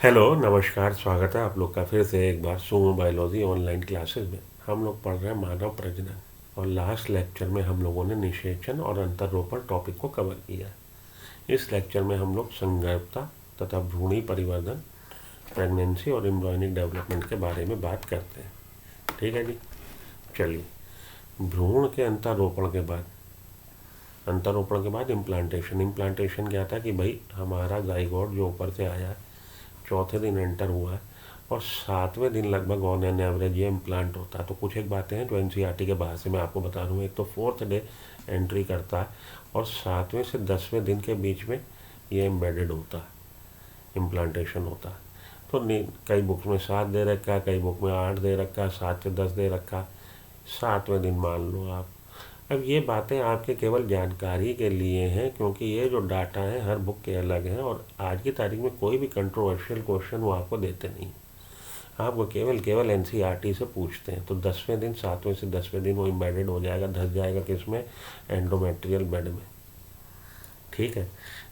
Hello नमस्कार, स्वागत है आप लोग का फिर से एक बार सुमो बायोलॉजी ऑनलाइन क्लासेस में। हम लोग पढ़ रहे हैं मानव प्रजनन और लास्ट लेक्चर में हम लोगों ने निषेचन और अंतरोपण टॉपिक को कवर किया है। इस लेक्चर में हम लोग संगर्भता तथा भ्रूणी परिवर्धन, प्रेगनेंसी और एम्ब्रियोनिक डेवलपमेंट के बारे में बात करते हैं। ठीक है जी, चलिए। भ्रूण के अंतरोपण के बाद इम्प्लांटेशन क्या था कि भाई हमारा जाइगोट जो ऊपर से आया है, चौथे दिन एंटर हुआ है और 7वें दिन लगभग ऑन एन एवरेज ये इम्प्लांट होता है। तो कुछ एक बातें हैं जो एनसीईआरटी के बाहर से मैं आपको बता रहा हूँ। एक तो 4th डे एंट्री करता है और 7वें से 10वें दिन के बीच में ये एम्बेडेड होता है, इम्प्लांटेशन होता है। तो कई बुक में 7 दे रखा है, कई बुक में 8 दे रखा है, 7 से 10 दे रखा है, 7वें दिन मान लो आप। अब ये बातें आपके केवल जानकारी के लिए हैं, क्योंकि ये जो डाटा है हर बुक के अलग हैं और आज की तारीख में कोई भी कंट्रोवर्शियल क्वेश्चन वो आपको देते नहीं। आपको केवल एनसीईआरटी से पूछते हैं। तो 10वें दिन, 7वें से 10वें दिन वो इम्बेडेड हो जाएगा, धस जाएगा किसमें, एंडोमेट्रियल बेड में। ठीक है।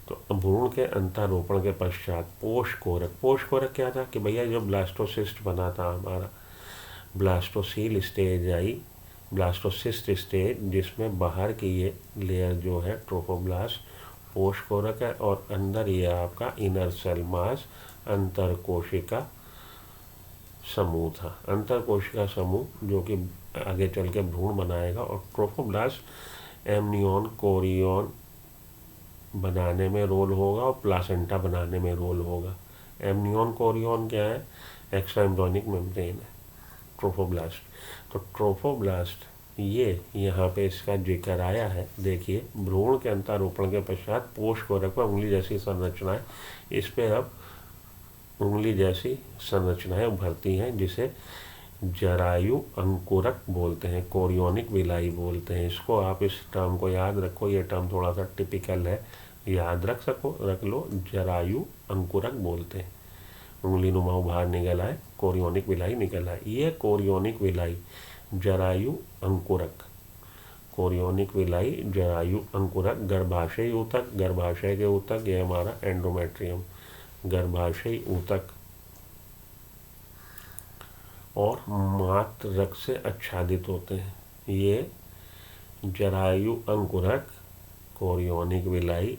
तो भ्रूण के अंतरोपण के पश्चात पोषकोरक क्या था कि भैया जो ब्लास्टोसिस्ट बना था हमारा, blastocoel stage I, blastocyst stage, जिसमें बाहर की ये लेयर जो है ट्रोफोब्लास्ट पोषकोरक है और अंदर ये आपका इनर सेल मास अंतर कोशिका समूह था। अंतर कोशिका समूह जो कि आगे चल के भ्रूण बनाएगा, और ट्रोफोब्लास्ट एमनियन कोरियन बनाने में रोल होगा और प्लासेंटा बनाने में रोल होगा। एमनियन कोरियन क्या है, एक्स्ट्रा एम्ब्रियोनिक मेम्ब्रेन है ट्रोफोब्लास्ट। तो ट्रोफोब्लास्ट ये यहाँ पे इसका जिक्र आया है। देखिए, भ्रूण के अंतरोपण के पश्चात पोषकोरक में उंगली जैसी संरचनाएं, इस पे अब उंगली जैसी संरचनाएं उभरती हैं, जिसे जरायु अंकुरक बोलते हैं, कोरियोनिक विलाई बोलते हैं। इसको आप इस टर्म को याद रखो, ये टर्म थोड़ा सा टिपिकल है, याद रख लो। जरायु अंकुरक बोलते हैं, उंगली नुमा बाहर निकल आए, कोरियोनिक विलाई निकल आए। ये कोरियोनिक विलाई जरायु अंकुरक, कोरियोनिक विलाई जरायु अंकुरक, गर्भाशय ऊतक, गर्भाशय के ऊतक, ये हमारा एंडोमेट्रियम, गर्भाशय ऊतक और मात्र रक्त से आच्छादित होते हैं। ये जरायु अंकुरक, कोरियोनिक विलाई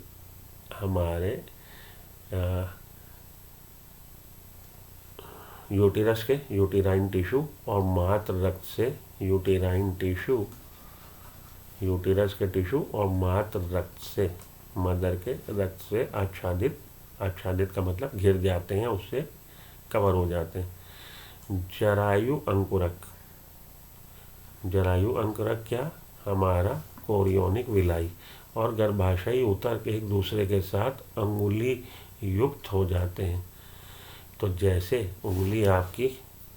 हमारे यूटेरस के यूटेराइन टिश्यू और मात्र रक्त से यूटेराइन टिश्यू, यूटेरस के टिश्यू और मात्र रक्त से, मदर के रक्त से आच्छादित का मतलब घिर जाते हैं, उससे कवर हो जाते हैं। जरायु अंकुरक क्या, हमारा कोरियोनिक विलाई और गर्भाशयी ऊतक एक दूसरे के साथ अंगुली युक्त हो जाते हैं। तो जैसे उंगली आपकी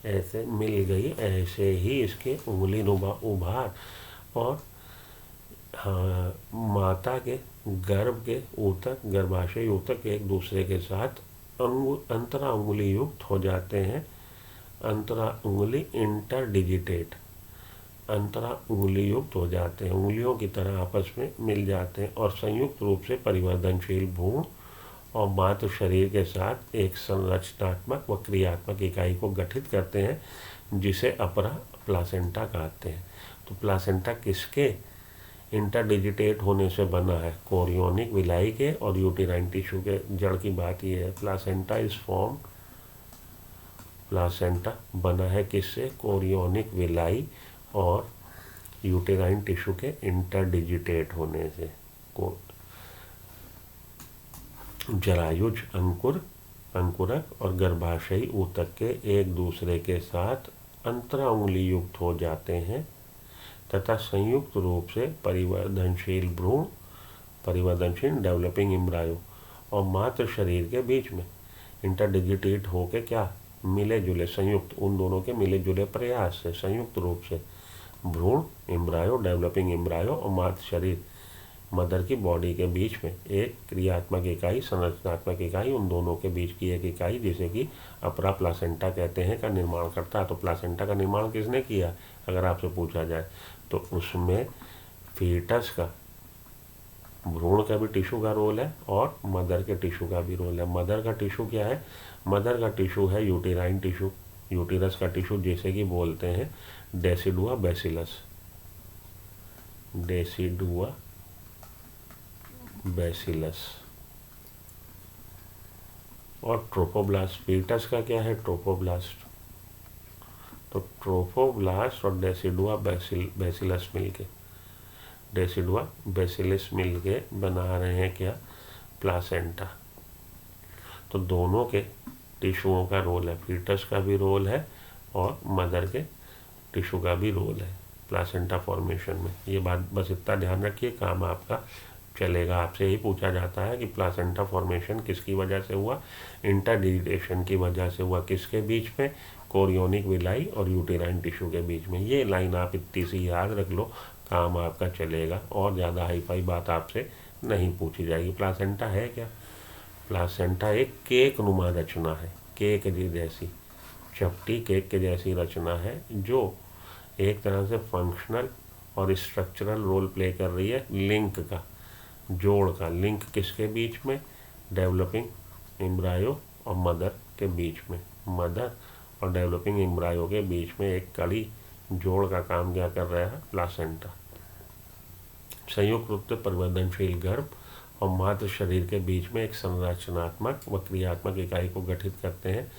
ऐसे मिल गई, ऐसे ही इसके उंगली नुमा उभार और माता के गर्भ के ऊतक, गर्भाशय ऊतक एक दूसरे के साथ अंतरा उंगली युक्त हो जाते हैं। अंतरा उंगली इंटरडिजिटेट, अंतरा उंगली युक्त हो जाते हैं, उंगलियों की तरह आपस में मिल जाते हैं और संयुक्त रूप से परिवर्तनशील भ्रूण और मातृ शरीर के साथ एक संरचनात्मक व क्रियात्मक इकाई को गठित करते हैं, जिसे अपरा प्लासेंटा कहते हैं। तो प्लासेंटा किसके इंटरडिजिटेट होने से बना है, कोरियोनिक विलाई के और यूटेराइन टिश्यू के। जड़ की बात यह है, प्लासेंटा इज फॉर्म, प्लासेंटा बना है किससे, कोरियोनिक विलाई और यूटेराइन टिश्यू के इंटरडिजिटेट होने से। जरायुज अंकुरक और गर्भाशयी ऊतक के एक दूसरे के साथ अंतरा उंगली युक्त हो जाते हैं तथा संयुक्त रूप से परिवर्तनशील भ्रूण, परिवर्तनशील डेवलपिंग एम्ब्रायो और मातृ शरीर के बीच में इंटरडिजिटेट होके क्या, मिले जुले, संयुक्त, उन दोनों के मिले जुले प्रयास से संयुक्त रूप से भ्रूण, एम्ब्रायो, डेवलपिंग एम्ब्रायो और मातृ शरीर, मदर की बॉडी के बीच में एक क्रियात्मक इकाई, संरचनात्मक इकाई, उन दोनों के बीच की एक इकाई जिसे कि अपरा प्लासेंटा कहते हैं, का निर्माण करता है। तो प्लासेंटा का निर्माण किसने किया अगर आपसे पूछा जाए, तो उसमें फीटस का भ्रूण का भी टिश्यू का रोल है और मदर के टिश्यू का भी रोल है। मदर का टिश्यू क्या है? मदर का टिश्यू है यूटेराइन टिश्यू, यूटेरस का टिश्यू, जैसे कि बोलते हैं डेसिडुआ बैसिलस, डेसिडुआ बैसिलस। और ट्रोफोब्लास्ट, फीटस का क्या है? ट्रोफोब्लास्ट। तो ट्रोफोब्लास्ट और डेसिडुआ बैसिलस मिलके, डेसिडुआ बैसिलस मिलके बना रहे हैं क्या? प्लासेंटा। तो दोनों के टिश्यूओं का रोल है, फीटस का भी रोल है और मदर के टिश्यू का भी रोल है प्लासेंटा फॉर्मेशन में। ये बात बस इतना ध्यान रखिए, काम आपका चलेगा। आपसे यही पूछा जाता है कि प्लासेंटा फॉर्मेशन किसकी वजह से हुआ? इंटरडिजिटेशन की वजह से हुआ। किसके बीच में? कोरियोनिक विलाई और यूटेराइन टिश्यू के बीच में। ये लाइन आप इतनी सी याद रख लो, काम आपका चलेगा और ज़्यादा हाई फाई बात आपसे नहीं पूछी जाएगी। प्लासेंटा है क्या? प्लासेंटा एक केक नुमा रचना है, केक जैसी, चपटी केक के जैसी रचना है, जो एक तरह से फंक्शनल और स्ट्रक्चरल रोल प्ले कर रही है लिंक का, जोड़ का। लिंक किसके बीच में? डेवलपिंग एम्ब्रायो और मदर के बीच में। मदर और डेवलपिंग एम्ब्रायो के बीच में एक कड़ी जोड़ का काम क्या कर रहा है? प्लासेंटा। संयुक्त रूप से परिवर्तनशील गर्भ और मातृ शरीर के बीच में एक संरचनात्मक व क्रियात्मक इकाई को गठित करते हैं,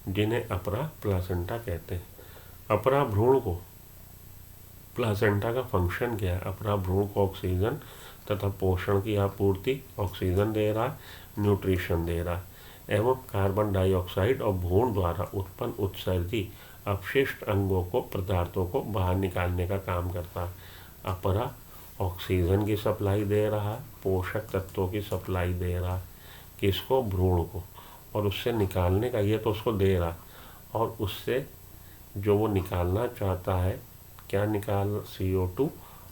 जिन्हें अपरा प्लासेंटा कहते हैं। अपरा भ्रूण को, प्लासेंटा का फंक्शन क्या है? अपरा भ्रूण को ऑक्सीजन तथा पोषण की आपूर्ति, ऑक्सीजन दे रहा है, न्यूट्रिशन दे रहा है एवं कार्बन डाइऑक्साइड और भ्रूण द्वारा उत्पन्न उत्सर्जी अपशिष्ट अंगों को, पदार्थों को बाहर निकालने का काम करता है। अपरा ऑक्सीजन की सप्लाई दे रहा है, पोषक तत्वों की सप्लाई दे रहा है, किसको? भ्रूण को। और उससे निकालने का, ये तो उसको दे रहा, और उससे जो वो निकालना चाहता है, क्या निकाल? CO2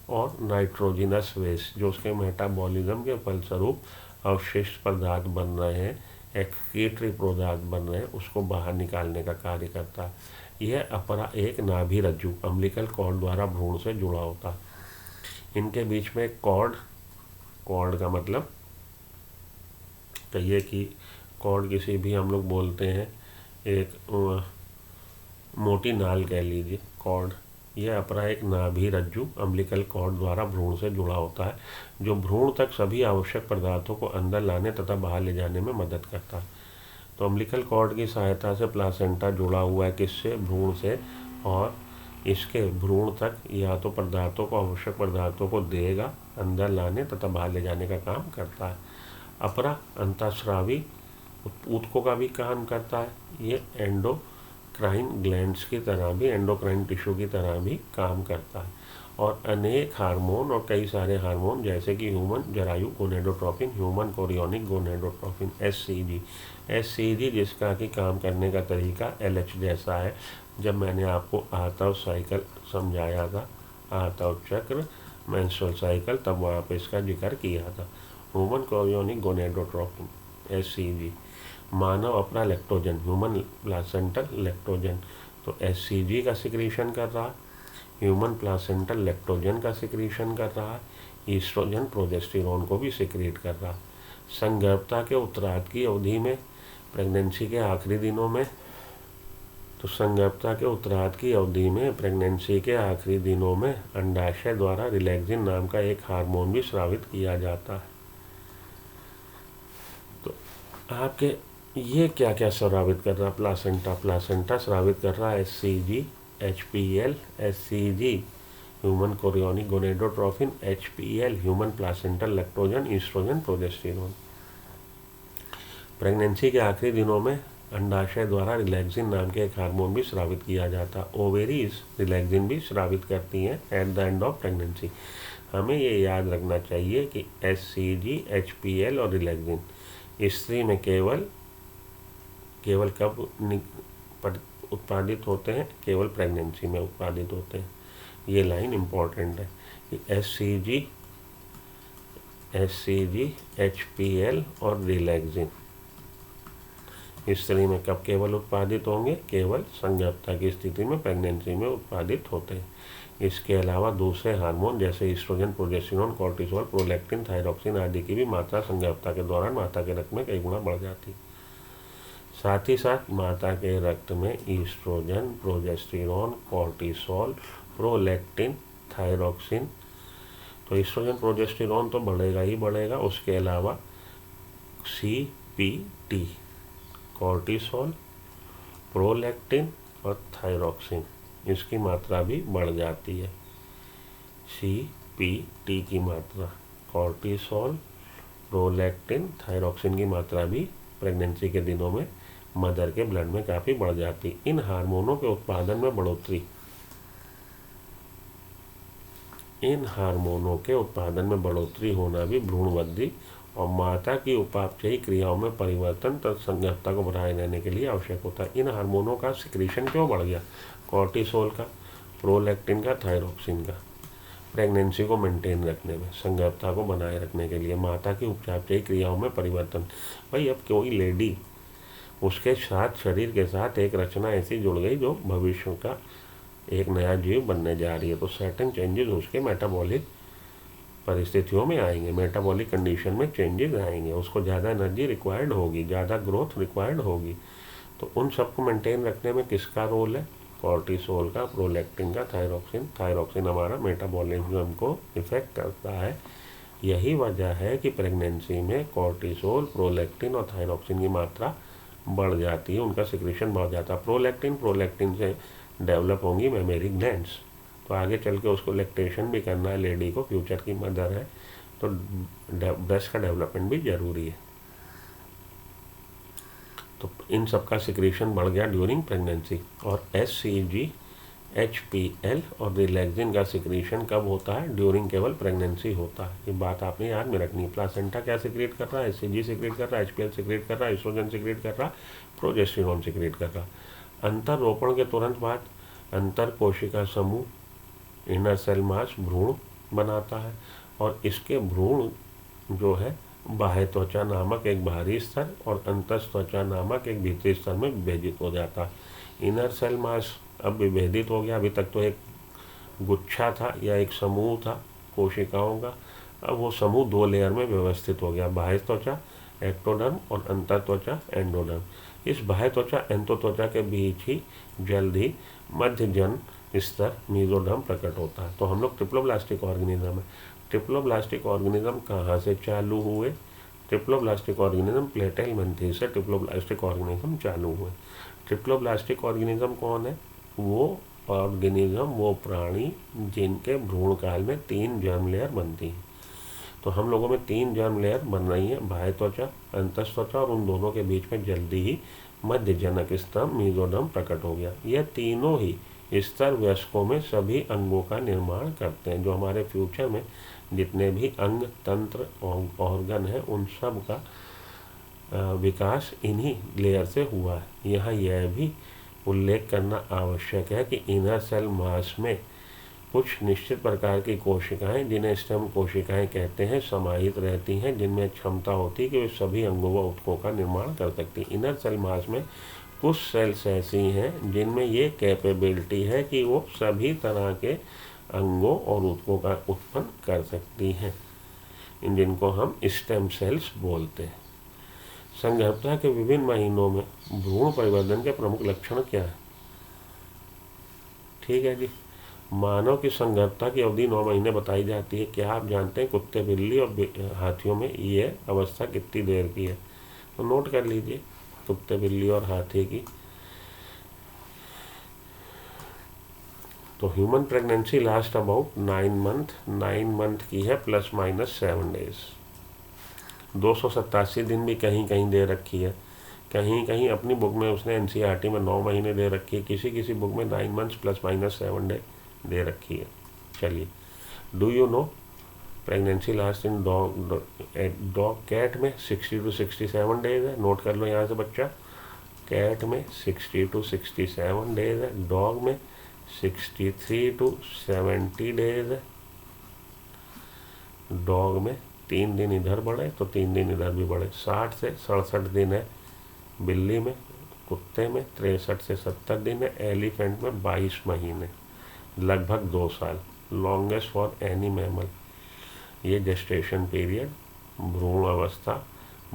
और नाइट्रोजिनस वेस्ट, जो उसके मेटाबॉलिज्म के फलस्वरूप अवशिष्ट पदार्थ बन रहे हैं, एक्सक्रीटरी पदार्थ बन रहे हैं, उसको बाहर निकालने का कार्य करता है। यह अपरा एक नाभि रज्जु, अम्बिलिकल कॉर्ड द्वारा भ्रूण से जुड़ा होता है। इनके बीच में एक कॉर्ड, कॉर्ड का मतलब कहिए कि कॉर्ड किसी भी हम लोग बोलते हैं एक मोटी नाल कह लीजिए, कॉर्ड। यह अपरा एक नाभि रज्जु अम्बिलिकल कॉर्ड द्वारा भ्रूण से जुड़ा होता है, जो भ्रूण तक सभी आवश्यक पदार्थों को अंदर लाने तथा बाहर ले जाने में मदद करता है। तो अम्बिलिकल कॉर्ड की सहायता से प्लासेंटा जुड़ा हुआ है किससे? भ्रूण से, और इसके भ्रूण तक या तो पदार्थों को, आवश्यक पदार्थों को देगा, अंदर लाने तथा बाहर ले जाने का काम करता है। अपरा अंतःस्रावी ऊतकों का भी काम करता है। ये एंडोक्राइन ग्लैंड्स की तरह भी, एंडोक्राइन टिश्यू की तरह भी काम करता है। और अनेक हार्मोन और कई सारे हार्मोन, जैसे कि ह्यूमन जरायु gonadotropin, human chorionic gonadotropin, SCG, जिसका कि काम करने का तरीका LH जैसा है। जब मैंने आपको आर्तव साइकिल समझाया था, आर्तव चक्र, मेंस्ट्रुअल साइकिल, तब वहाँ पे इसका जिक्र किया था। Human chorionic gonadotropin, SCG। मानव अपना लैक्टोजन, ह्यूमन प्लासेंटल लैक्टोजन, तो SCG का सिक्रीशन कर रहा, ह्यूमन प्लासेंटल लैक्टोजन का सिक्रीशन कर रहा, ईस्ट्रोजन प्रोजेस्टेरोन को भी सिक्रीट कर रहा। संगर्भता के उत्तरार्ध की अवधि में, प्रेगनेंसी के आखिरी दिनों में, तो संगर्भता के उत्तरार्ध की अवधि में, प्रेगनेंसी के आखिरी दिनों में अंडाशय द्वारा रिलैक्सिन नाम का एक हार्मोन भी स्रावित किया जाता है। तो आपके ये क्या क्या स्रावित कर रहा है? प्लासेंटा स्रावित कर रहा है SCG, HPL, SCG human chorionic gonadotropin, HPL human placental lactogen, oestrogen progesterone. Pregnancy के आखिरी दिनों में अंडाशय द्वारा रिलैक्सिन नाम के एक हार्मोन भी स्रावित किया जाता है। ओवेरीज रिलैक्सिन भी स्रावित करती हैं at the end of pregnancy. हमें ये याद रखना चाहिए कि SCG, HPL और रिलैक्सिन स्त्री में केवल कब उत्पादित होते हैं? केवल प्रेगनेंसी में उत्पादित होते हैं। ये लाइन इम्पॉर्टेंट है कि SCG, HPL और रिलैक्सिन स्त्री में कब केवल उत्पादित होंगे? केवल संगर्भता की स्थिति में, प्रेगनेंसी में उत्पादित होते हैं। इसके अलावा दूसरे हार्मोन जैसे oestrogen, progesterone, cortisol, prolactin, thyroxine आदि की भी मात्रा संज्ञापता के दौरान माता के रक्त में कई गुना बढ़ जाती। साथ ही साथ माता के रक्त में oestrogen, progesterone, cortisol, prolactin, thyroxine, तो ईस्ट्रोजन प्रोजेस्टेरोन तो बढ़ेगा ही बढ़ेगा, उसके अलावा CPT, कोर्टिसोल, प्रोलैक्टिन और थायरॉक्सिन, इसकी मात्रा भी बढ़ जाती है। CPT की मात्रा, कोर्टिसोल, प्रोलैक्टिन, थायरॉक्सिन की मात्रा भी प्रेगनेंसी के दिनों में मदर के ब्लड में काफ़ी बढ़ जाती। इन हार्मोनों के उत्पादन में बढ़ोतरी, इन हार्मोनों के उत्पादन में बढ़ोतरी होना भी भ्रूण वृद्धि और माता की उपापचयी क्रियाओं में परिवर्तन तथा संज्ञापता को बनाए रहने के लिए आवश्यक होता है। इन हार्मोनों का सिक्रीशन क्यों बढ़ गया? कोर्टिसोल का, प्रोलैक्टिन का, थायरॉक्सिन का, प्रेगनेंसी को मेंटेन रखने में, संज्ञापता को बनाए रखने के लिए, माता की उपापचयी क्रियाओं में परिवर्तन। भाई अब कोई लेडी, उसके साथ शरीर के साथ एक रचना ऐसी जुड़ गई जो भविष्य का एक नया जीव बनने जा रही है, तो सर्टेन चेंजेस उसके मेटाबॉलिक परिस्थितियों में आएंगे, मेटाबॉलिक कंडीशन में चेंजेस आएंगे, उसको ज़्यादा एनर्जी रिक्वायर्ड होगी, ज़्यादा ग्रोथ रिक्वायर्ड होगी। तो उन सबको मेंटेन रखने में किसका रोल है? कोर्टिसोल का, प्रोलैक्टिन का, थायरॉक्सिन। थायरॉक्सिन हमारा मेटाबॉलिज्म को इफेक्ट करता है। यही वजह है कि प्रेगनेंसी में कोर्टिसोल, प्रोलैक्टिन और थायरॉक्सिन की मात्रा बढ़ जाती है, उनका सिक्रीशन बढ़ जाता है। प्रोलैक्टिन से डेवलप होंगी मेमोरी ग्लैंड्स, तो आगे चल के उसको लैक्टेशन भी करना है, लेडी को फ्यूचर की मदर है, तो ब्रेस्ट का डेवलपमेंट भी जरूरी है। तो इन सब का सिक्रीशन बढ़ गया ड्यूरिंग प्रेगनेंसी। और HCG, HPL और रिलैक्सिन का सिक्रीशन कब होता है? ड्यूरिंग केवल प्रेगनेंसी होता है। ये बात आपने याद में रखनी है। प्लासेंटा क्या सिक्रेट कर रहा है? HCG सिक्रेट कर रहा है, HPL सिक्रेट कर रहा है, एस्ट्रोजन सिक्रेट कर रहा है, प्रोजेस्टेरोन सिक्रेट कर रहा है। अंतर रोपण के तुरंत बाद अंतर कोशिका समूह, इनर सेल मास, भ्रूण बनाता है और इसके भ्रूण जो है बाह्य त्वचा नामक एक बाहरी स्तर और अंतस त्वचा नामक एक भीतरी स्तर में विभेदित हो जाता है। इनर सेल मास अब विभेदित हो गया। अभी तक तो एक गुच्छा था या एक समूह था कोशिकाओं का, अब वो समूह 2 लेयर में व्यवस्थित हो गया, बाह्य त्वचा एक्टोडर्म और अंतर त्वचा एंडोडर्म। इस बाह्य त्वचा एंतो त्वचा के बीच ही जल्द ही मध्यजन स्तर मीजोडर्म प्रकट होता है। तो हम लोग ट्रिप्लोब्लास्टिक ऑर्गेनिज्म है। ट्रिप्लोब्लास्टिक ऑर्गेनिज्म कहाँ से चालू हुए? ट्रिप्लोब्लास्टिक ऑर्गेनिज्म प्लेटेलमंथी से ट्रिप्लोब्लास्टिक ऑर्गेनिज्म चालू हुए। ट्रिप्लोब्लास्टिक ऑर्गेनिज्म कौन है? वो ऑर्गेनिज्म, वो प्राणी जिनके भ्रूण काल में 3 जर्म लेयर बनती हैं। तो हम लोगों में 3 जर्म लेयर बन रही है, बाह्य त्वचा, अंतस त्वचा और उन दोनों के बीच में जल्दी ही मध्यजनक स्तंभ मीजोडर्म प्रकट हो गया। यह तीनों ही स्तर वयस्कों में सभी अंगों का निर्माण करते हैं। जो हमारे फ्यूचर में जितने भी अंग, तंत्र, ऑर्गन है, उन सब का विकास इन्हीं लेयर से हुआ है। यहाँ यह भी उल्लेख करना आवश्यक है कि इनर सेल मास में कुछ निश्चित प्रकार की कोशिकाएं, जिन्हें स्टेम कोशिकाएं कहते हैं, समाहित रहती हैं, जिनमें क्षमता होती है कि वे सभी अंगों व ऊतकों का निर्माण कर सकती। इनर सेल मास में कुछ सेल्स ऐसी हैं जिनमें ये कैपेबिलिटी है कि वो सभी तरह के अंगों और ऊतकों का उत्पन्न कर सकती हैं, जिनको हम स्टेम सेल्स बोलते हैं। संगर्भता के विभिन्न महीनों में भ्रूण परिवर्तन के प्रमुख लक्षण क्या है? ठीक है जी। मानव की संगर्भता की अवधि 9 महीने बताई जाती है। क्या आप जानते हैं कुत्ते, बिल्ली और हाथियों में ये अवस्था कितनी देर की है? तो नोट कर लीजिए कुत्ते, बिल्ली और हाथी की। तो human pregnancy last about 9 month की है, ±7 डेज। 287 दिन भी कहीं कहीं दे रखी है, कहीं कहीं अपनी बुक में उसने NCERT में 9 महीने दे रखी है, किसी किसी बुक में 9 मंथ्स ±7 डे दे रखी है। चलिए, do you know pregnancy last in dog, cat में 60 to 67 डेज है। नोट कर लो यहाँ से बच्चा, कैट में 60 to 67 डेज है, डॉग में 63 to 70 डेज है। डॉग में 3 दिन इधर बढ़े तो 3 दिन इधर भी बढ़े। 60 से 67 दिन है बिल्ली में, कुत्ते में 63 से 70 दिन है, एलिफेंट में 22 महीने। लगभग 2 साल, लॉन्गेस्ट फॉर एनी मैमल। ये जेस्टेशन पीरियड, भ्रूण अवस्था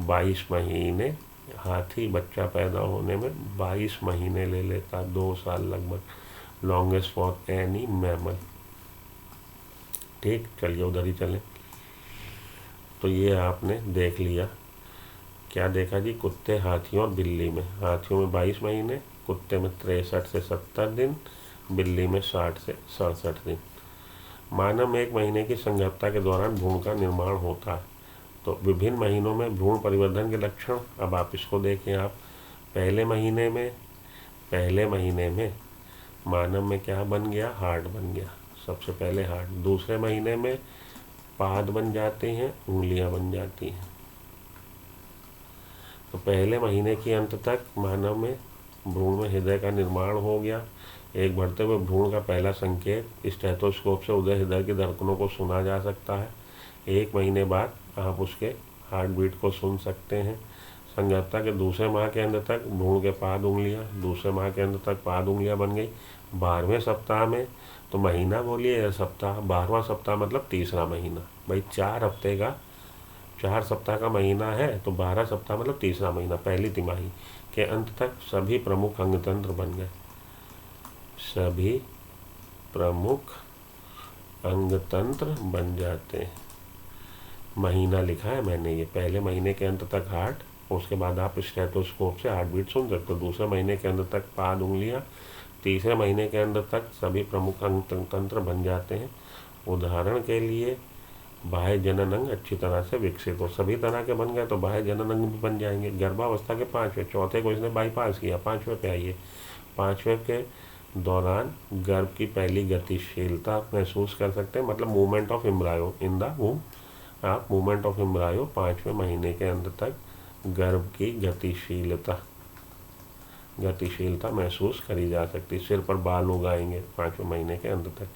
22 महीने, हाथी बच्चा पैदा होने में 22 महीने ले लेता, 2 साल लगभग, लॉन्गेस्ट फॉर एनी मैमल। ठीक, चलिए उधर ही चलें। तो ये आपने देख लिया, क्या देखा जी, कुत्ते, हाथियों और बिल्ली में। हाथियों में 22 महीने, कुत्ते में 63 से 70 दिन, बिल्ली में 60 से 67 दिन। मानव में 1 महीने की संगतता के दौरान भ्रूण का निर्माण होता है। तो विभिन्न महीनों में भ्रूण परिवर्धन के लक्षण, अब आप इसको देखें। आप पहले महीने में मानव में क्या बन गया, हार्ट बन गया, सबसे पहले हार्ट। दूसरे महीने में पाद बन जाते हैं, उंगलियां बन जाती हैं। तो पहले महीने के अंत तक मानव में भ्रूण में हृदय का निर्माण हो गया। एक बढ़ते हुए भ्रूण का पहला संकेत स्टेथोस्कोप से उदय हृदय की धड़कनों को सुना जा सकता है। 1 महीने बाद आप उसके हार्ट बीट को सुन सकते हैं। संगतता के दूसरे माह के अंत तक भ्रूण के पाद उंगलियां, दूसरे माह के अंत तक पाद उंगलियां बन गई। 12वें सप्ताह में, तो महीना बोलिए या सप्ताह, 12वां सप्ताह मतलब तीसरा महीना। भाई 4 सप्ताह का महीना है, तो 12 सप्ताह मतलब तीसरा महीना, पहली तिमाही के अंत तक सभी प्रमुख अंगतंत्र बन गए। सभी प्रमुख अंगतंत्र बन जाते हैं। महीना लिखा है मैंने, ये पहले महीने के अंत तक हार्ट, उसके बाद आप स्टेथोस्कोप से हार्ट बीट सुन सकते हो। दूसरे महीने के अंत तक पाद उंगलियां, तीसरे महीने के अंत तक सभी प्रमुख अंगतंत्र बन जाते हैं। उदाहरण के लिए बाह्य जनन अंग अच्छी तरह से विकसित हो, सभी तरह के बन गए तो बाह्य जनन अंग भी बन जाएंगे। गर्भावस्था के 5वें, चौथे को इसने बाईपास किया, 5वें पे आइए। 5वें के दौरान गर्भ की पहली गतिशीलता महसूस कर सकते हैं, मतलब movement of embryo in the वूम। आप मूवमेंट ऑफ एम्ब्रायो 5वें महीने के अंत तक गर्भ की गतिशीलता महसूस करी जा सकती है। सिर पर बाल उगाएंगे 5वें महीने के अंत तक,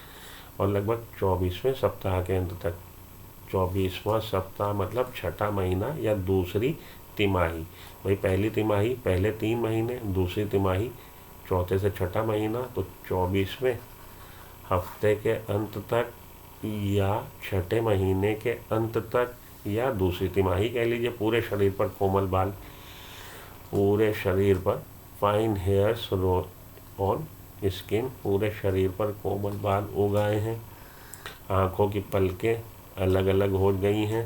और लगभग 24वें सप्ताह के अंत तक। 24वां सप्ताह मतलब छठा महीना या दूसरी तिमाही। भाई पहली तिमाही पहले 3 महीने, दूसरी तिमाही चौथे से छठा महीना, तो 24वें हफ्ते के अंत तक या छठे महीने के अंत तक या दूसरी तिमाही कह लीजिए। पूरे शरीर पर कोमल बाल, पूरे शरीर पर फाइन हेयर्स ऑन स्किन, पूरे शरीर पर कोमल बाल उगाए हैं। आँखों की पलकें अलग अलग हो गई हैं,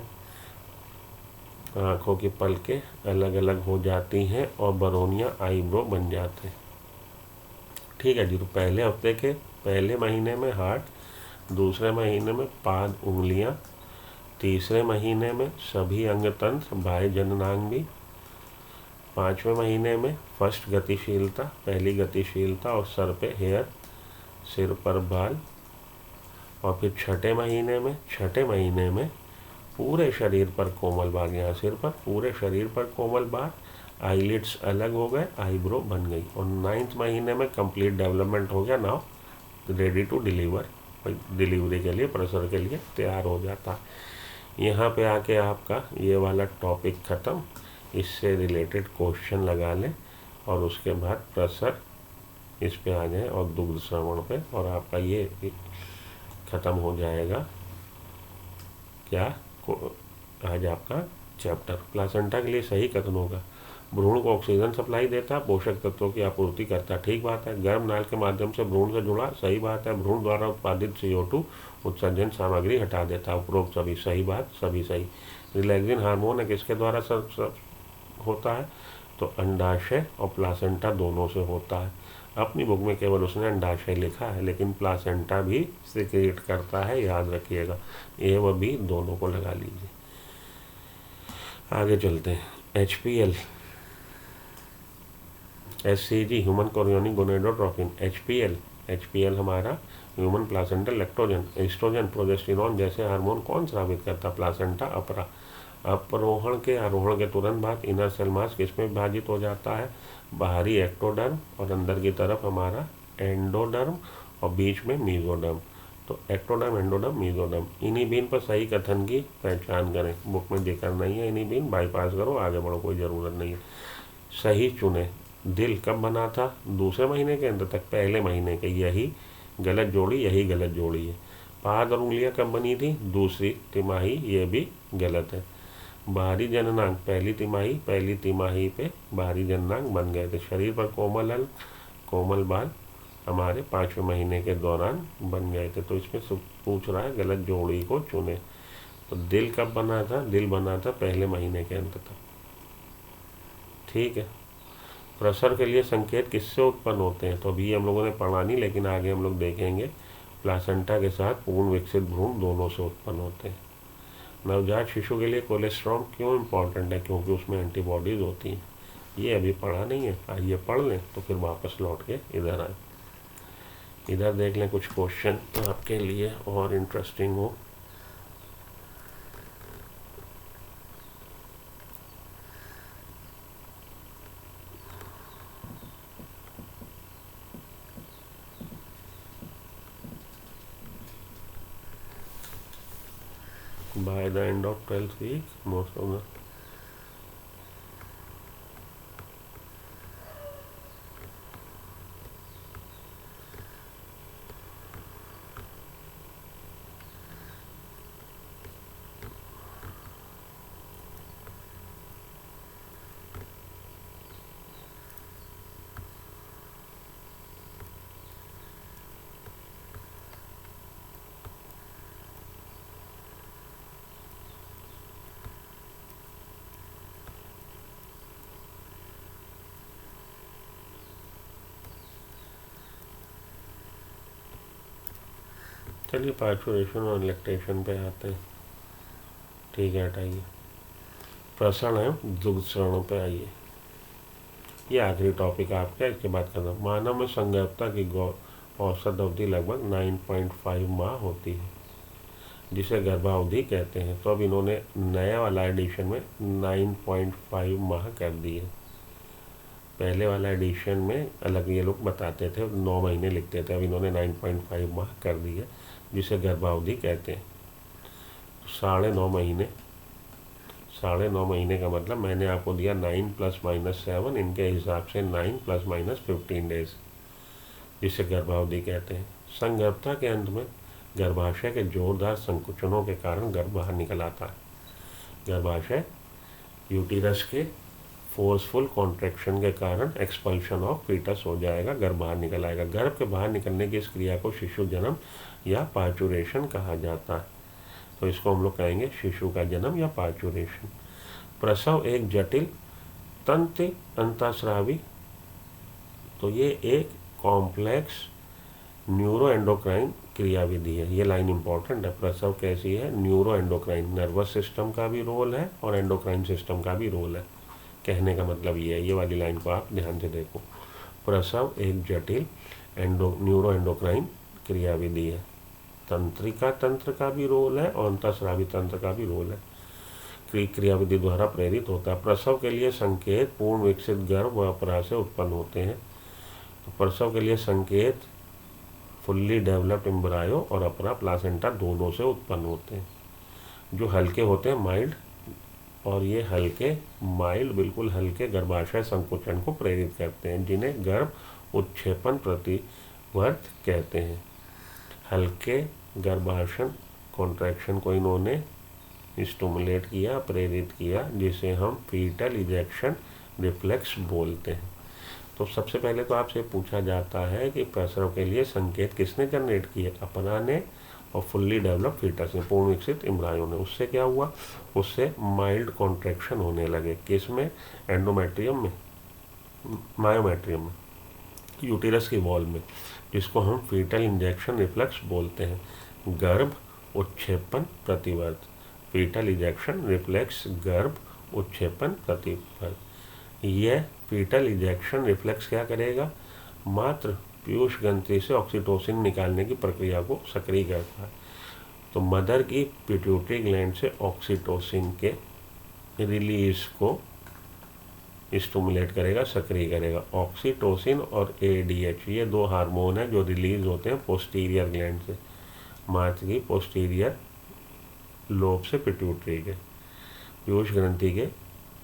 आँखों की पलकें अलग अलग हो जाती हैं और बरौनिया आईब्रो बन जाते हैं। ठीक है जी। तो पहले हफ्ते के पहले महीने में हार्ट, दूसरे महीने में पाद उंगलियां, तीसरे महीने में सभी अंगतंत्र बाह्य जननांग भी, 5वें महीने में फर्स्ट गतिशीलता, पहली गतिशीलता और सर पे हेयर, सिर पर बाल, और फिर छठे महीने में पूरे शरीर पर कोमल बाल, यहाँ सिर पर पूरे शरीर पर कोमल बाल, आईलिड्स अलग हो गए, आईब्रो बन गई। और 9वें महीने में कंप्लीट डेवलपमेंट हो गया, now ready to deliver, delivery के लिए, प्रसव के लिए तैयार हो जाता है। यहाँ पे आके आपका ये वाला टॉपिक ख़त्म। इससे रिलेटेड क्वेश्चन लगा लें और उसके बाद प्रसव इस पे आ जाए और दुग्ध श्रवण पे, और आपका ये ख़त्म हो जाएगा क्या आज आपका चैप्टर। प्लासेंटा के लिए सही कथन होगा, भ्रूण को ऑक्सीजन सप्लाई देता, पोषक तत्वों की आपूर्ति करता। ठीक बात है। गर्भ नाल के माध्यम से भ्रूण से जुड़ा, सही बात है। भ्रूण द्वारा उत्पादित CO2 उत्सर्जन सामग्री हटा देता। उपरोक्त सभी सही बात, सभी सही। रिलैक्सिन हार्मोन है किसके द्वारा सब होता है, तो अंडाशय और प्लासेंटा दोनों से होता है। अपनी बुक में केवल उसने अंडाशय लिखा है, लेकिन प्लासेंटा भी सिक्रीट करता है, याद रखिएगा। ए व बी दोनों को लगा लीजिए। आगे चलते हैं। HPL, HCG human chorionic gonadotropin. HPL हमारा human placental lactogen, oestrogen, progesterone जैसे हार्मोन कौन स्रावित करता, प्लासेंटा अपरा। अपरोहण के आरोहण के तुरंत बाद इनर सेल मास किसमें विभाजित हो जाता है, बाहरी एक्टोडर्म और अंदर की तरफ हमारा एंडोडर्म और बीच में मीजोडर्म। तो एक्टोडर्म, एंडोडर्म, मीजोडर्म। इनिबिन पर सही कथन की पहचान करें, बुक में जिक्र नहीं है इनिबिन, बाईपास करो, आगे बढ़ो, कोई ज़रूरत नहीं है। सही चुने। दिल कब बना था, दूसरे महीने के अंत तक, पहले महीने के, यही गलत जोड़ी, यही गलत जोड़ी है। पाद और उंगलियां कब बनी थी? दूसरी तिमाही, ये भी गलत है। बाहरी जननांग पहली तिमाही पे बाहरी जननांग बन गए थे। शरीर पर कोमल अंग, कोमल बाल हमारे 5वें महीने के दौरान बन गए थे। तो इसमें सब पूछ रहा है गलत जोड़ी को चुने। तो दिल कब बना था? दिल बना था पहले महीने के अंत तक। ठीक है। प्रसव के लिए संकेत किससे उत्पन्न होते हैं? तो अभी हम लोगों ने पढ़ा नहीं, लेकिन आगे हम लोग देखेंगे। प्लासेंटा के साथ पूर्ण विकसित भ्रूण दोनों से उत्पन्न होते हैं। नवजात शिशु के लिए कोलेस्ट्रॉल क्यों इम्पोर्टेंट है? क्योंकि उसमें एंटीबॉडीज होती हैं। ये अभी पढ़ा नहीं है, आइए पढ़ लें तो फिर वापस लौट के इधर आए। इधर देख लें कुछ क्वेश्चन आपके लिए और इंटरेस्टिंग हो। By the end of 12th week, most of the चलिए पार्चुरेशन और लैक्टेशन पे आते हैं। ठीक है, हटाइए। प्रसरण एवं दुग्ध श्रणों पे आइए। ये आखिरी टॉपिक आपका, इसके बाद खत्म। मानव में संगर्भता की औसत अवधि लगभग 9.5 माह होती है, जिसे गर्भावधि कहते हैं। तो अब इन्होंने नया वाला एडिशन में 9.5 माह कर दिए। पहले वाला एडिशन में अलग ये लोग बताते थे, 9 महीने लिखते थे। अब इन्होंने 9.5 माह कर दिए, जिसे गर्भावधि कहते हैं। 9.5 महीने, 9.5 महीने का मतलब मैंने आपको दिया 9 ± 7, इनके हिसाब से 9 ± 15 डेज, जिसे गर्भावधि कहते हैं। संगर्भता के अंत में गर्भाशय के जोरदार संकुचनों के कारण गर्भ बाहर निकल आता है। गर्भाशय यूटिरस के फोर्सफुल कॉन्ट्रैक्शन के कारण एक्सपल्शन ऑफ फीटस हो जाएगा, गर्भ बाहर निकल आएगा। गर्भ के बाहर निकलने की इस क्रिया को शिशु जन्म या पार्चुरेशन कहा जाता है। तो इसको हम लोग कहेंगे शिशु का जन्म या पार्चुरेशन। प्रसव एक जटिल तंत्र अंतःस्रावी, तो ये एक कॉम्प्लेक्स न्यूरो एंडोक्राइन क्रियाविधि है। ये लाइन इंपॉर्टेंट है। प्रसव कैसी है? न्यूरो एंडोक्राइन, नर्वस सिस्टम का भी रोल है और एंडोक्राइन सिस्टम का भी रोल है। कहने का मतलब ये है, ये वाली लाइन को आप ध्यान से देखो। प्रसव एक जटिल न्यूरो एंडोक्राइन क्रियाविधि है। तंत्रिका तंत्र का भी रोल है और अंतःस्रावी तंत्र का भी रोल है। क्रियाविधि द्वारा प्रेरित होता है। प्रसव के लिए संकेत पूर्ण विकसित गर्भ व अपरा से उत्पन्न होते हैं। तो प्रसव के लिए संकेत फुल्ली डेवलप्ड एम्ब्रायो और अपरा प्लासेंटा दोनों से उत्पन्न होते हैं, जो हल्के होते हैं, माइल्ड, और ये हल्के माइल्ड बिल्कुल हल्के गर्भाशय संकुचन को प्रेरित करते हैं, जिन्हें गर्भ उत्क्षेपण प्रतिवर्त कहते हैं। हल्के गर्भाशय कॉन्ट्रैक्शन को इन्होंने स्टिमुलेट किया, प्रेरित किया, जिसे हम फीटल इजेक्शन रिफ्लेक्स बोलते हैं। तो सबसे पहले तो आपसे पूछा जाता है कि प्रसव के लिए संकेत किसने जनरेट किए? अपना ने और फुल्ली डेवलप फीटस ने, पूर्ण विकसित इम्ब्रायो ने। उससे क्या हुआ? उससे माइल्ड कॉन्ट्रैक्शन होने लगे। किस में? एंडोमेट्रियम में, मायोमेट्रियम में, यूटिरस की वॉल में, जिसको हम फीटल इंजेक्शन रिफ्लेक्स बोलते हैं। गर्भ उत्क्षेपण प्रतिवर्त, फीटल इंजेक्शन रिफ्लेक्स, गर्भ उत्क्षेपण प्रतिवर्त। यह फीटल इंजेक्शन रिफ्लेक्स क्या करेगा? मात्र पीयूष ग्रंथि से ऑक्सीटोसिन निकालने की प्रक्रिया को सक्रिय करता है। तो मदर की पिट्यूटरी ग्लैंड से ऑक्सीटोसिन के रिलीज को स्टिमुलेट करेगा, सक्रिय करेगा। ऑक्सीटोसिन और ADH ये दो हार्मोन हैं जो रिलीज होते हैं पोस्टीरियर ग्लैंड से, मात्र की पोस्टीरियर लोब से, पिट्यूटरी के पीयूष ग्रंथि के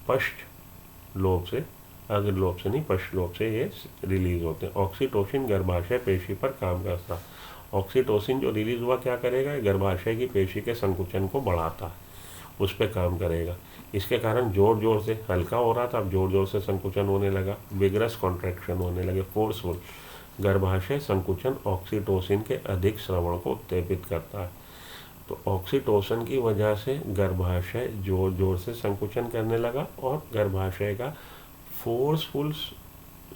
पश्च लोब से अग्र लोब से नहीं, पश्च लोब से ये रिलीज होते हैं। ऑक्सीटोसिन गर्भाशय पेशी पर काम करता है। ऑक्सीटोसिन जो रिलीज हुआ क्या करेगा, गर्भाशय की पेशी के संकुचन को बढ़ाता है, उस पर काम करेगा। इसके कारण जोर जोर से, हल्का हो रहा था अब जोर जोर से संकुचन होने लगा, विग्रस कॉन्ट्रैक्शन होने लगे, फोर्सफुल। गर्भाशय संकुचन ऑक्सीटोसिन के अधिक श्रवण को उत्तेजित करता है। तो ऑक्सीटोसिन की वजह से गर्भाशय जोर जोर से संकुचन करने लगा और गर्भाशय का फोर्सफुल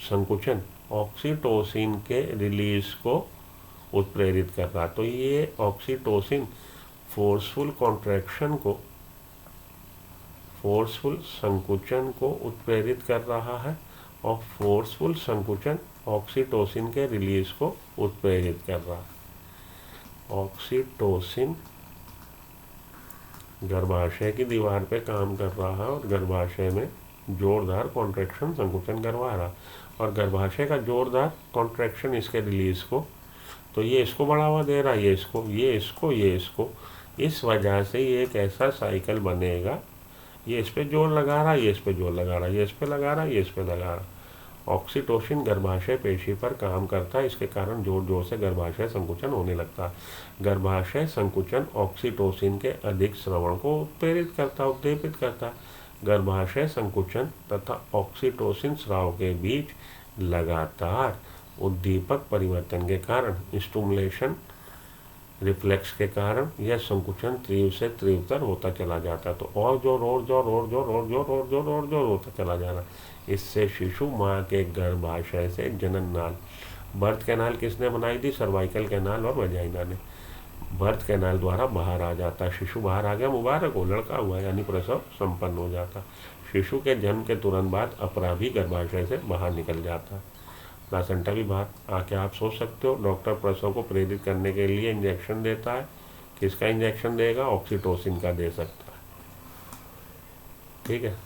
संकुचन ऑक्सीटोसिन के रिलीज को उत्प्रेरित कर रहा। तो ये ऑक्सीटोसिन फोर्सफुल कॉन्ट्रैक्शन को, फोर्सफुल संकुचन को उत्प्रेरित कर रहा है और फोर्सफुल संकुचन ऑक्सीटोसिन के रिलीज को उत्प्रेरित कर रहा है। ऑक्सीटोसिन गर्भाशय की दीवार पे काम कर रहा है और गर्भाशय में जोरदार कॉन्ट्रैक्शन, संकुचन करवा रहा, और गर्भाशय का जोरदार कॉन्ट्रैक्शन इसके रिलीज को, तो ये इसको बढ़ावा दे रहा है, ये इसको, ये इसको, ये इसको। इस वजह से ये एक ऐसा साइकिल बनेगा, ये इस पे जोर लगा रहा, ये इस पे जोर लगा रहा, ये इस पे लगा रहा, ये इस पे लगा रहा। ऑक्सीटोसिन गर्भाशय पेशी पर काम करता है, इसके कारण जोर जोर से गर्भाशय संकुचन होने लगता है। गर्भाशय संकुचन ऑक्सीटोसिन के अधिक श्रवण को उत्प्रेरित करता, उत्तेजित करता है। गर्भाशय संकुचन तथा ऑक्सीटोसिन स्राव के बीच लगातार उद्दीपक परिवर्तन के कारण, स्टिमुलेशन रिफ्लेक्स के कारण यह संकुचन तीव्र से तीव्रतर होता चला जाता है। तो और जोर और जोर और जोर और जोर और जोर और जोर होता चला जाना। इससे शिशु माँ के गर्भाशय से जनन नाल, बर्थ कैनाल किसने बनाई थी, सर्वाइकल कैनाल और वजाइना ने, बर्थ कैनाल द्वारा बाहर आ जाता। शिशु बाहर आ गया, मुबारक हो, लड़का हुआ, यानी प्रसव संपन्न हो जाता। शिशु के जन्म के तुरंत बाद अपरा भी गर्भाशय से बाहर निकल जाता, प्लासेंटा भी बाहर आके। आप सोच सकते हो डॉक्टर प्रसव को प्रेरित करने के लिए इंजेक्शन देता है, किसका इंजेक्शन देगा, ऑक्सीटोसिन का दे सकता है, ठीक है।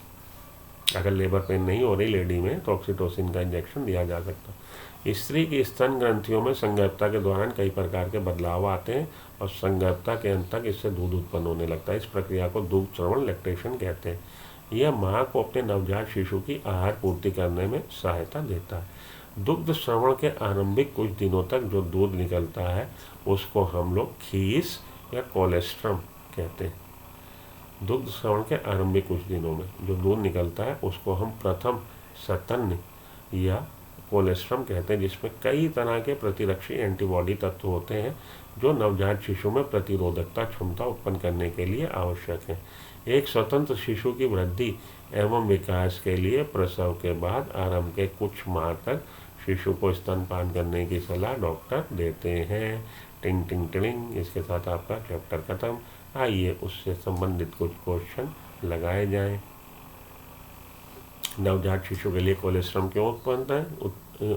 अगर लेबर पेन नहीं हो रही लेडी में तो ऑक्सीटोसिन का इंजेक्शन दिया जा सकता है। स्त्री की स्तन ग्रंथियों में संगर्भता के दौरान कई प्रकार के बदलाव आते हैं और संगर्भता के अंत तक इससे दूध उत्पन्न होने लगता है। इस प्रक्रिया को दुग्ध श्रवण लैक्टेशन कहते हैं। यह माँ को अपने नवजात शिशु की आहार पूर्ति करने में सहायता देता है। दुग्ध श्रवण के आरंभिक कुछ दिनों तक जो दूध निकलता है उसको हम लोग खीस या कोलेस्ट्रम कहते हैं। दुग्ध श्रवण के आरंभिक कुछ दिनों में जो दूध निकलता है उसको हम प्रथम सतन्य या कोलेस्ट्रम कहते हैं, जिसमें कई तरह के प्रतिरक्षी एंटीबॉडी तत्व होते हैं जो नवजात शिशु में प्रतिरोधकता क्षमता उत्पन्न करने के लिए आवश्यक है। एक स्वतंत्र शिशु की वृद्धि एवं विकास के लिए प्रसव के बाद आरंभ के कुछ माह तक शिशु को स्तनपान करने की सलाह डॉक्टर देते हैं। टिंग टिंग टिंग, इसके साथ आपका चैप्टर खत्म। आइए उससे संबंधित कुछ क्वेश्चन लगाए जाएं। नवजात शिशु के लिए कोलेस्ट्रम क्यों उत्पन्न है,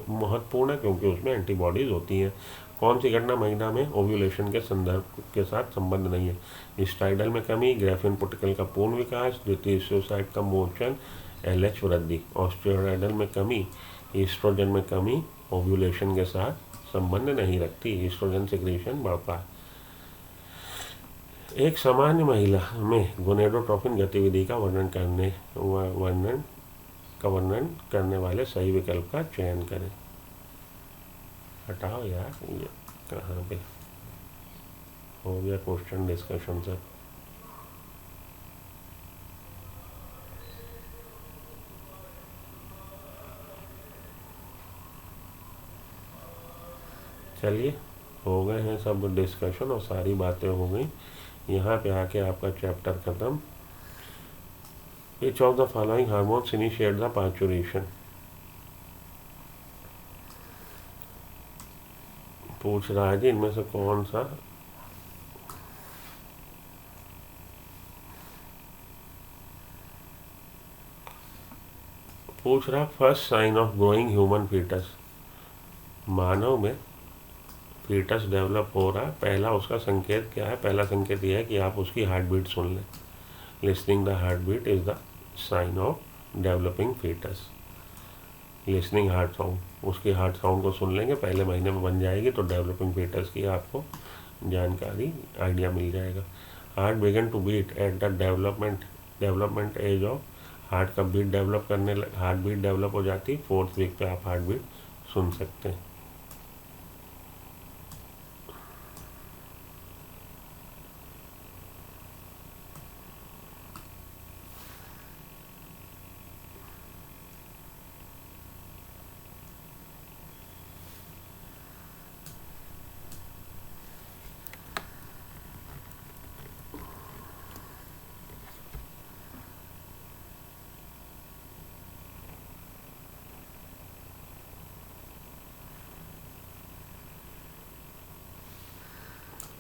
महत्वपूर्ण है क्योंकि उसमें एंटीबॉडीज होती हैं। कौन सी घटना महिला में ओव्यूलेशन के संदर्भ के साथ संबंध नहीं है। स्टाइडल में कमी, ग्राफिन पुटिकल का पूर्ण विकास, द्वितीय सुसाइड का मोचन, LH वृद्धि। ऑस्ट्रियोइडल में कमी, ईस्ट्रोजन में कमी ओव्यूलेशन के साथ संबंध नहीं रखती, ईस्ट्रोजन सिक्रीशन बढ़ता है। एक सामान्य महिला में गोनेडोट्रोपिन गतिविधि का वर्णन करने वाले सही विकल्प का चयन करें। हटाओ यार, ये कहाँ पे हो गया क्वेश्चन डिस्कशन से। चलिए, हो गए हैं सब डिस्कशन और सारी बातें हो गई। यहाँ पे आके आपका चैप्टर खत्म। Which of the following hormones initiate the parturition? पूछ रहा है जी इनमें से कौन सा पूछ रहा, first sign of growing human foetus. मानव में फीटस डेवलप हो रहा है, पहला उसका संकेत क्या है। पहला संकेत यह है कि आप उसकी हार्ट बीट सुन लें। Listening the heart beat is the sign of developing foetus. Listening heart sound, उसकी हार्ट साउंड को सुन लेंगे, पहले महीने में बन जाएगी तो डेवलपिंग फीटस की आपको जानकारी, आइडिया मिल जाएगा। Heart began to beat at the development age of heart का beat develop heart beat develop हो जाती, 4th वीक पे आप हार्ट बीट सुन सकते हैं।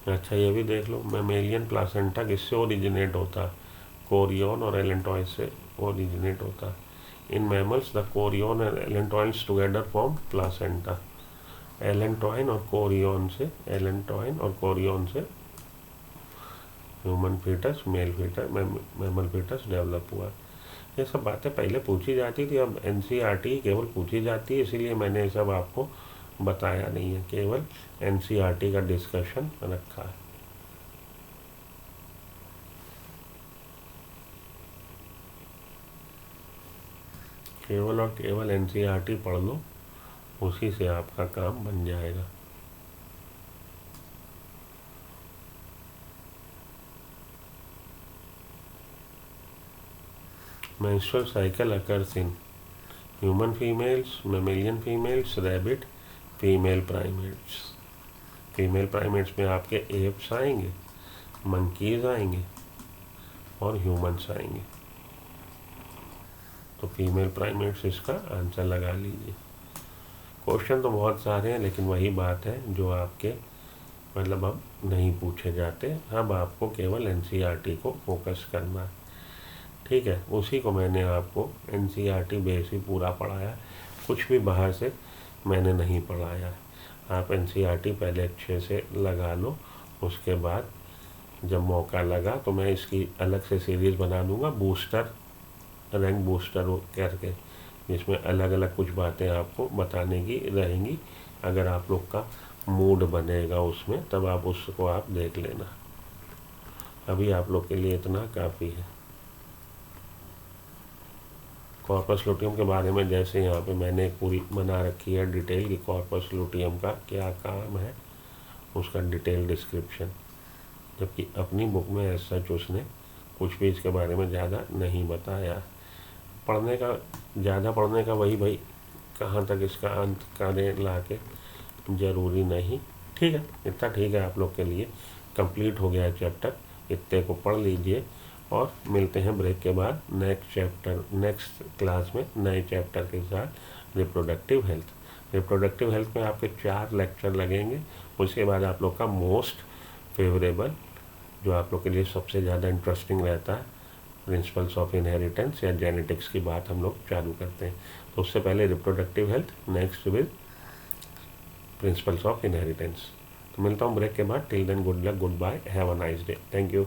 अच्छा, ये भी देख लो, मेमेलियन प्लासेंटा किससे ओरिजिनेट होता? कोरियन और एलेंटॉइड से ओरिजिनेट होता। In mammals the chorion and allantoids together form placenta. Allantois और कोरियन से human foetus, male foetus, mammal foetus develop हुआ। ये सब बातें पहले पूछी जाती थी, अब एनसीईआरटी केवल पूछी जाती है, इसीलिए मैंने ये सब आपको बताया नहीं है, केवल एनसीईआरटी का डिस्कशन रखा है। केवल और केवल एनसीईआरटी पढ़ लो, उसी से आपका काम बन जाएगा। menstrual cycle occurs in human females, mammalian females, rabbit, female primates. Female primates में आपके एप्स आएंगे, मंकीज आएंगे और ह्यूमंस आएंगे। तो फीमेल प्राइमेट्स इसका आंसर लगा लीजिए। क्वेश्चन तो बहुत सारे हैं, लेकिन वही बात है जो आपके मतलब अब नहीं पूछे जाते। अब आपको केवल एनसीईआरटी को फोकस करना है, ठीक है। उसी को मैंने आपको एनसीईआरटी बेस ही पूरा पढ़ाया, कुछ भी बाहर से मैंने नहीं पढ़ाया है। आप एनसीईआरटी पहले अच्छे से लगा लो, उसके बाद जब मौका लगा तो मैं इसकी अलग से सीरीज़ बना दूंगा, बूस्टर, रैंक बूस्टर करके, जिसमें अलग अलग कुछ बातें आपको बताने की रहेंगी। अगर आप लोग का मूड बनेगा उसमें, तब आप उसको आप देख लेना। अभी आप लोग के लिए इतना काफ़ी है। कॉर्पस लुटियम के बारे में जैसे यहाँ पे मैंने पूरी बना रखी है डिटेल कि कॉर्पस लुटियम का क्या काम है, उसका डिटेल डिस्क्रिप्शन, जबकि अपनी बुक में ऐसा उसने कुछ भी इसके बारे में ज़्यादा नहीं बताया। पढ़ने का ज़्यादा पढ़ने का वही भाई, कहाँ तक इसका अंत करें ला के, ज़रूरी नहीं। ठीक है, इतना ठीक है आप लोग के लिए, कंप्लीट हो गया है चैप्टर। इतने को पढ़ लीजिए और मिलते हैं ब्रेक के बाद नेक्स्ट क्लास में नए चैप्टर के साथ। रिप्रोडक्टिव हेल्थ में आपके 4 लेक्चर लगेंगे। उसके बाद आप लोग का मोस्ट फेवरेबल, जो आप लोग के लिए सबसे ज़्यादा इंटरेस्टिंग रहता है, प्रिंसिपल्स ऑफ इनहेरिटेंस या जेनेटिक्स की बात हम लोग चालू करते हैं। तो उससे पहले reproductive health, next with principles of inheritance. तो मिलता हूँ ब्रेक के बाद। Till then good luck, good bye, have a nice day, thank you.